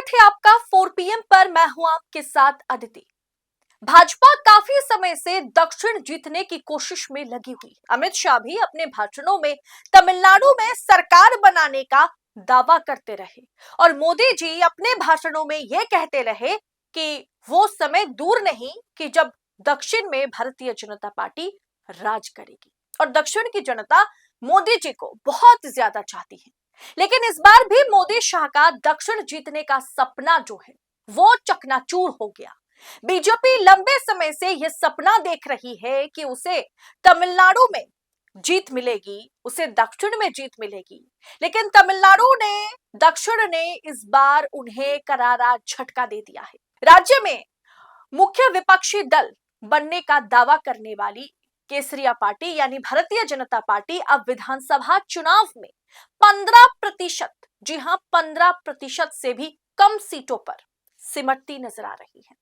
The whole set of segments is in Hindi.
स्वागत है आपका 4 पीएम पर। मैं हूं आपके साथ अदिति। भाजपा काफी समय से दक्षिण जीतने की कोशिश में लगी हुई। अमित शाह भी अपने भाषणों में तमिलनाडु में सरकार बनाने का दावा करते रहे और मोदी जी अपने भाषणों में यह कहते रहे कि वो समय दूर नहीं कि जब दक्षिण में भारतीय जनता पार्टी राज करेगी और दक्षिण की जनता मोदी जी को बहुत ज्यादा चाहती है। लेकिन इस बार भी मोदी शाह का दक्षिण जीतने का सपना जो है वो चकनाचूर हो गया। बीजेपी लंबे समय से यह सपना देख रही है कि उसे तमिलनाडु में जीत मिलेगी, उसे दक्षिण में जीत मिलेगी, लेकिन तमिलनाडु ने दक्षिण ने इस बार उन्हें करारा झटका दे दिया है। राज्य में मुख्य विपक्षी दल बनने का दावा करने वाली केसरिया पार्टी यानी भारतीय जनता पार्टी अब विधानसभा चुनाव में 15%, जी हां 15% से भी कम सीटों पर सिमटती नजर आ रही है।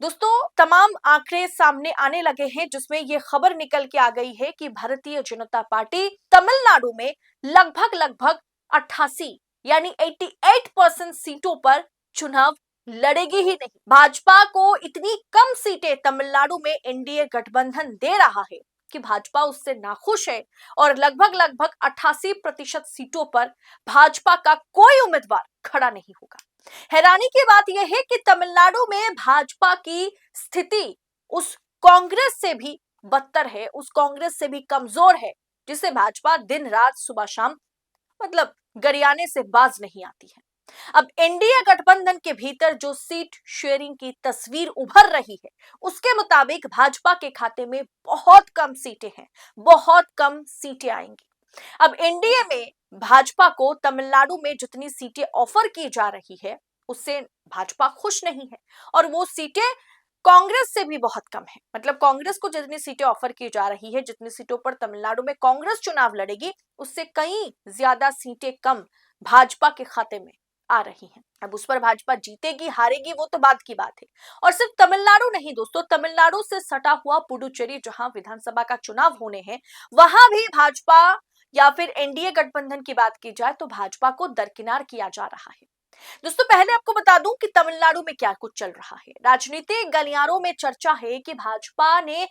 दोस्तों, तमाम आंकड़े सामने आने लगे हैं जिसमें यह खबर निकल के आ गई है कि भारतीय जनता पार्टी तमिलनाडु में लगभग 88 यानी 88% सीटों पर चुनाव लड़ेगी ही नहीं। भाजपा को इतनी कम सीटें तमिलनाडु में एनडीए गठबंधन दे रहा है कि भाजपा उससे नाखुश है और लगभग 88% सीटों पर भाजपा का कोई उम्मीदवार खड़ा नहीं होगा। हैरानी की बात यह है कि तमिलनाडु में भाजपा की स्थिति उस कांग्रेस से भी बदतर है, उस कांग्रेस से भी कमजोर है जिसे भाजपा दिन रात सुबह शाम गरियाने से बाज नहीं आती है। अब एनडीए गठबंधन के भीतर जो सीट शेयरिंग की तस्वीर उभर रही है उसके मुताबिक भाजपा के खाते में बहुत कम सीटें हैं, बहुत कम सीटें आएंगी। अब एनडीए में भाजपा को तमिलनाडु में जितनी सीटें ऑफर की जा रही है उससे भाजपा खुश नहीं है और वो सीटें कांग्रेस से भी बहुत कम है। मतलब कांग्रेस को जितनी सीटें ऑफर की जा रही है, जितनी सीटों पर तमिलनाडु में कांग्रेस चुनाव लड़ेगी, उससे कई ज्यादा सीटें कम भाजपा के खाते में आ रही हैं। अब उस पर भाजपा जीतेगी हारेगी वो तो बात की बात है। और सिर्फ तमिलनाडु नहीं दोस्तों, तमिलनाडु से सटा हुआ पुडुचेरी जहां विधानसभा का चुनाव होने हैं, वहां भी भाजपा या फिर एनडीए गठबंधन की बात की जाए तो भाजपा को दरकिनार किया जा रहा है। दोस्तों, पहले आपको बता दूं कि तमिलनाडु में क्या कुछ चल रहा है। राजनीतिक गलियारों में चर्चा है कि भाजपा ने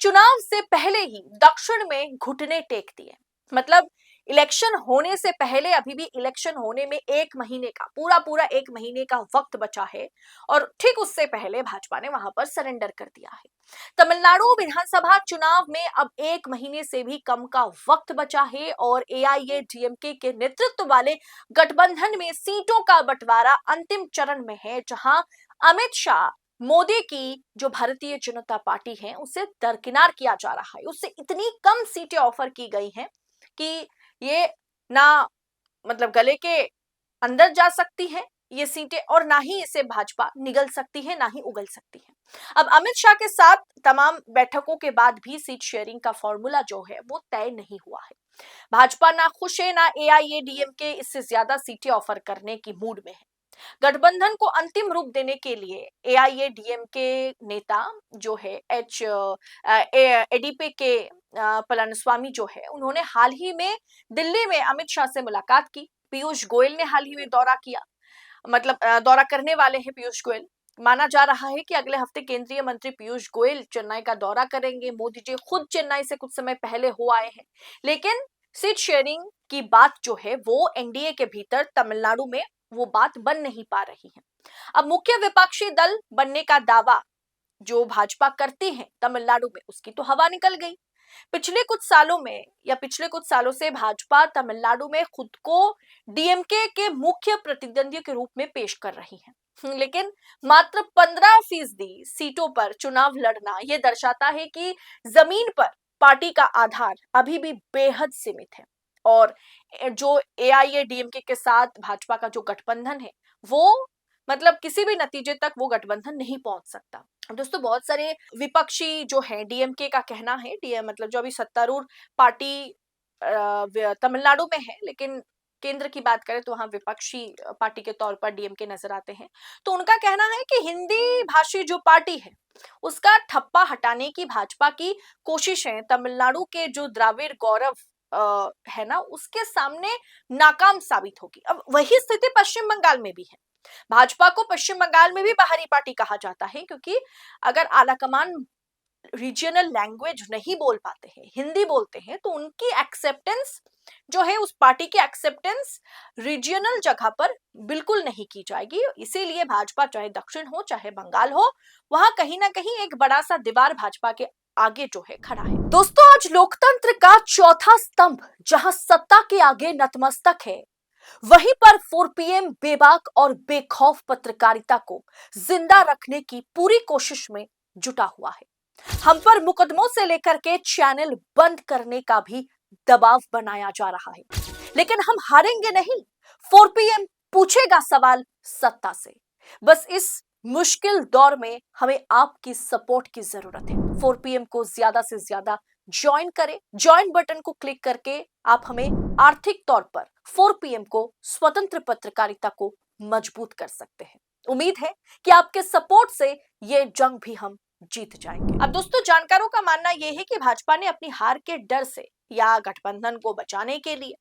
चुनाव से पहले ही दक्षिण में घुटने टेक दिए। मतलब इलेक्शन होने से पहले, अभी भी इलेक्शन होने में 1 महीने का पूरा 1 महीने का वक्त बचा है और ठीक उससे पहले भाजपा ने वहां पर सरेंडर कर दिया है। तमिलनाडु विधानसभा चुनाव में अब 1 महीने से भी कम का वक्त बचा है और एआईएडीएमके के नेतृत्व वाले गठबंधन में सीटों का बंटवारा अंतिम चरण में है, जहां अमित शाह मोदी की जो भारतीय जनता पार्टी है उसे दरकिनार किया जा रहा है। उससे इतनी कम सीटें ऑफर की गई हैं कि ये ना गले के अंदर जा सकती है ये सीटें और ना ही इसे भाजपा निगल सकती है, ना ही उगल सकती है। अब अमित शाह के साथ तमाम बैठकों के बाद भी सीट शेयरिंग का फॉर्मूला जो है वो तय नहीं हुआ है। भाजपा ना खुश है, ना एआईएडीएमके इससे ज्यादा सीटें ऑफर करने की मूड में है। गठबंधन को अंतिम रूप देने के लिए एआईएडीएमके नेता जो है एडीपी के पलानिस्वामी जो है, उन्होंने हाल ही में दिल्ली में अमित शाह से मुलाकात की। पीयूष गोयल ने हाल ही में दौरा किया, दौरा करने वाले हैं पीयूष गोयल। माना जा रहा है कि अगले हफ्ते केंद्रीय मंत्री पीयूष गोयल चेन्नई का दौरा करेंगे। मोदी जी खुद चेन्नई से कुछ समय पहले हो आए हैं, लेकिन सीट शेयरिंग की बात जो है वो एनडीए के भीतर तमिलनाडु में वो बात बन नहीं पा रही है। अब मुख्य विपक्षी दल बनने का दावा जो भाजपा करती है तमिलनाडु में, उसकी तो हवा निकल गई। पिछले कुछ सालों से भाजपा तमिलनाडु में खुद को डीएमके के मुख्य प्रतिद्वंदी के रूप में पेश कर रही है, लेकिन मात्र 15% सीटों पर चुनाव लड़ना यह दर्शाता है कि जमीन पर पार्टी का आधार अभी भी बेहद सीमित है और जो एआईएडीएमके के साथ भाजपा का जो गठबंधन है वो किसी भी नतीजे तक वो गठबंधन नहीं पहुंच सकता। दोस्तों, बहुत सारे विपक्षी जो है डीएमके का कहना है, डीएम जो अभी सत्तारूढ़ पार्टी तमिलनाडु में है, लेकिन केंद्र की बात करें तो वहां विपक्षी पार्टी के तौर पर डीएमके नजर आते हैं। तो उनका कहना है कि हिंदी भाषी जो पार्टी है उसका ठप्पा हटाने की भाजपा की कोशिशें तमिलनाडु के जो द्राविड़ गौरव है ना, उसके सामने नाकाम साबित होगी। अब वही स्थिति पश्चिम बंगाल में भी है। भाजपा को पश्चिम बंगाल में भी बाहरी पार्टी कहा जाता है, क्योंकि अगर आलाकमान रीजनल लैंग्वेज नहीं बोल पाते हैं, हिंदी बोलते हैं, तो उनकी एक्सेप्टेंस जो है, उस पार्टी की एक्सेप्टेंस रीजनल जगह पर बिल्कुल नहीं की जाएगी। इसीलिए भाजपा चाहे दक्षिण हो चाहे बंगाल हो, वहां कहीं ना कहीं एक बड़ा सा दीवार भाजपा के आगे जो है खड़ा है। दोस्तों, आज लोकतंत्र का चौथा स्तंभ जहां सत्ता के आगे नतमस्तक है, वहीं पर 4 PM बेबाक और बेखौफ पत्रकारिता को जिंदा रखने की पूरी कोशिश में जुटा हुआ है। हम पर मुकदमों से लेकर के चैनल बंद करने का भी दबाव बनाया जा रहा है, लेकिन हम हारेंगे नहीं। 4 PM पूछेगा सवाल सत्ता से। बस इस मुश्किल दौर में हमें आपकी सपोर्ट की जरूरत है। 4 PM को ज्यादा से ज्यादा ज्वाइन करें। ज्वाइन बटन को क्लिक करके आप हमें आर्थिक तौर पर 4 PM को, स्वतंत्र पत्रकारिता को मजबूत कर सकते हैं। उम्मीद है कि आपके सपोर्ट से ये जंग भी हम जीत जाएंगे। अब दोस्तों, जानकारों का मानना यह है कि भाजपा ने अपनी हार के डर से या गठबंधन को बचाने के लिए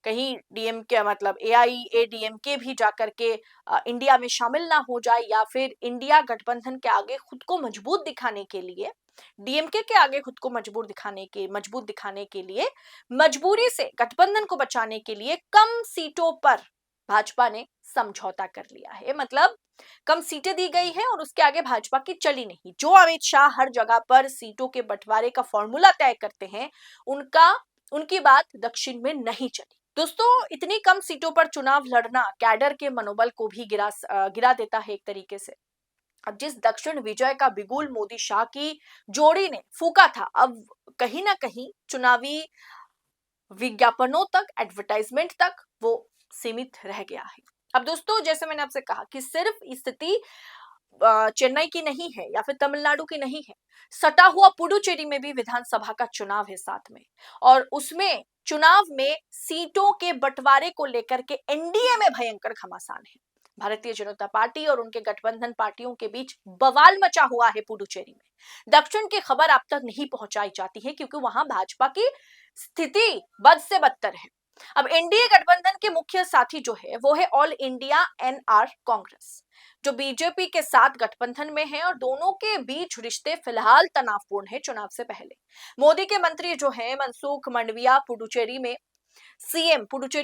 कहीं डीएमके मतलब एआईएडीएमके भी जाकर के इंडिया में शामिल ना हो जाए, या फिर इंडिया गठबंधन के आगे खुद को मजबूत दिखाने के लिए, डीएमके के आगे खुद को मजबूत दिखाने के लिए मजबूरी से गठबंधन को बचाने के लिए कम सीटों पर भाजपा ने समझौता कर लिया है। मतलब कम सीटें दी गई है और उसके आगे भाजपा की चली नहीं। जो अमित शाह हर जगह पर सीटों के बंटवारे का फॉर्मूला तय करते हैं, उनकी बात दक्षिण में नहीं चली। दोस्तों, इतनी कम सीटों पर चुनाव लड़ना कैडर के मनोबल को भी गिरा देता है एक तरीके से। अब जिस दक्षिण विजय का बिगुल मोदी शाह की जोड़ी ने फूका था, अब कहीं ना कहीं चुनावी विज्ञापनों तक, एडवर्टाइजमेंट तक वो सीमित रह गया है। अब दोस्तों, जैसे मैंने आपसे कहा कि सिर्फ स्थिति चेन्नई की नहीं है या फिर तमिलनाडु की नहीं है, सटा हुआ पुडुचेरी में भी विधानसभा का चुनाव है साथ में, और उसमें चुनाव में सीटों के बंटवारे को लेकर के एनडीए में भयंकर घमासान है। भारतीय जनता पार्टी और उनके गठबंधन पार्टियों के बीच बवाल मचा हुआ है पुडुचेरी में। दक्षिण की खबर आप तक नहीं पहुंचाई जाती है, क्योंकि वहां भाजपा की स्थिति बद से बदतर है। अब एनडीए गठबंधन के मुख्य साथी जो है, वो है ऑल इंडिया एनआर कांग्रेस, जो बीजेपी के साथ गठबंधन में है, और दोनों के बीच रिश्ते फिलहाल तनावपूर्ण है मुनाव से पहले। मोदी के मंत्री जो है मनसुख मंडाविया पुडुचेरी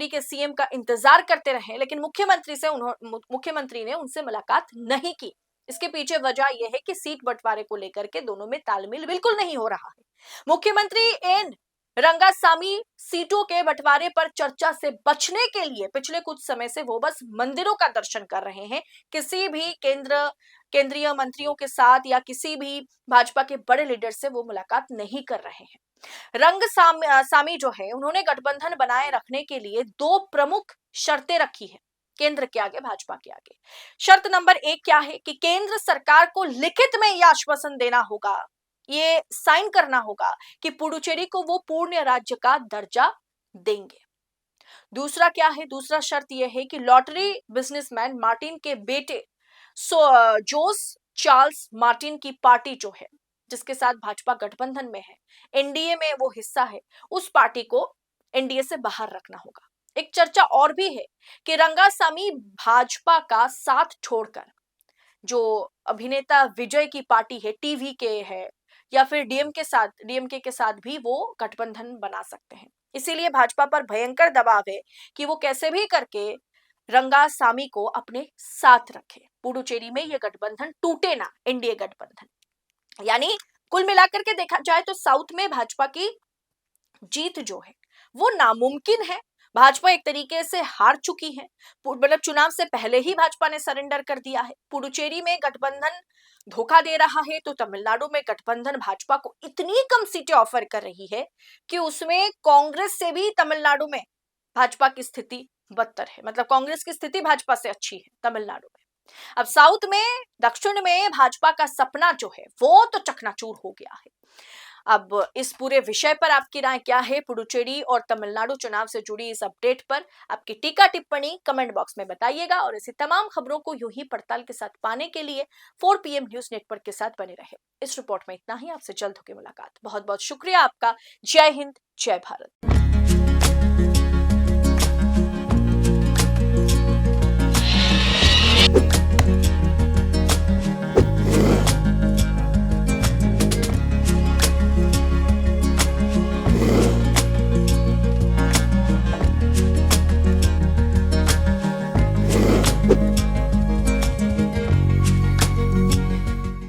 के सीएम का इंतजार करते रहे, लेकिन मुख्यमंत्री ने उनसे मुलाकात नहीं की। इसके पीछे वजह यह है कि सीट बंटवारे को लेकर के दोनों में तालमेल बिल्कुल नहीं हो रहा है। मुख्यमंत्री एन रंगासामी सीटों के बंटवारे पर चर्चा से बचने के लिए पिछले कुछ समय से वो बस मंदिरों का दर्शन कर रहे हैं। किसी भी केंद्रीय मंत्रियों के साथ या किसी भी भाजपा के बड़े लीडर से वो मुलाकात नहीं कर रहे हैं। सामी जो है, उन्होंने गठबंधन बनाए रखने के लिए 2 प्रमुख शर्तें रखी है केंद्र के आगे, भाजपा के आगे। शर्त नंबर 1 क्या है कि केंद्र सरकार को लिखित में यह आश्वासन देना होगा, ये साइन करना होगा कि पुडुचेरी को वो पूर्ण राज्य का दर्जा देंगे। दूसरा क्या है? दूसरा शर्त यह है कि लॉटरी बिजनेसमैन मार्टिन के बेटे जोस चार्ल्स मार्टिन की पार्टी जो है, जिसके साथ भाजपा गठबंधन में है, एनडीए में वो हिस्सा है, उस पार्टी को एनडीए से बाहर रखना होगा। एक चर्चा और भी है कि रंगासामी भाजपा का साथ छोड़कर जो अभिनेता विजय की पार्टी है, टीवी के है, या फिर डीएमके के साथ भी वो गठबंधन बना सकते हैं। इसीलिए भाजपा पर भयंकर दबाव है कि वो कैसे भी करके रंगासामी को अपने साथ रखे, पुडुचेरी में ये गठबंधन टूटे ना, एनडीए गठबंधन। यानी कुल मिलाकर के देखा जाए तो साउथ में भाजपा की जीत जो है वो नामुमकिन है। भाजपा एक तरीके से हार चुकी है, मतलब चुनाव से पहले ही भाजपा ने सरेंडर कर दिया है। पुडुचेरी में गठबंधन धोखा दे रहा है, तो तमिलनाडु में गठबंधन भाजपा को इतनी कम सीटें ऑफर कर रही है कि उसमें कांग्रेस से भी तमिलनाडु में भाजपा की स्थिति बदतर है। मतलब कांग्रेस की स्थिति भाजपा से अच्छी है तमिलनाडु में। अब साउथ में, दक्षिण में भाजपा का सपना जो है वो तो चकनाचूर हो गया है। अब इस पूरे विषय पर आपकी राय क्या है? पुडुचेरी और तमिलनाडु चुनाव से जुड़ी इस अपडेट पर आपकी टीका टिप्पणी कमेंट बॉक्स में बताइएगा, और ऐसी तमाम खबरों को यूं ही पड़ताल के साथ पाने के लिए 4 PM न्यूज नेटवर्क के साथ बने रहे। इस रिपोर्ट में इतना ही, आपसे जल्द होगी मुलाकात। बहुत बहुत शुक्रिया आपका। जय हिंद, जय भारत।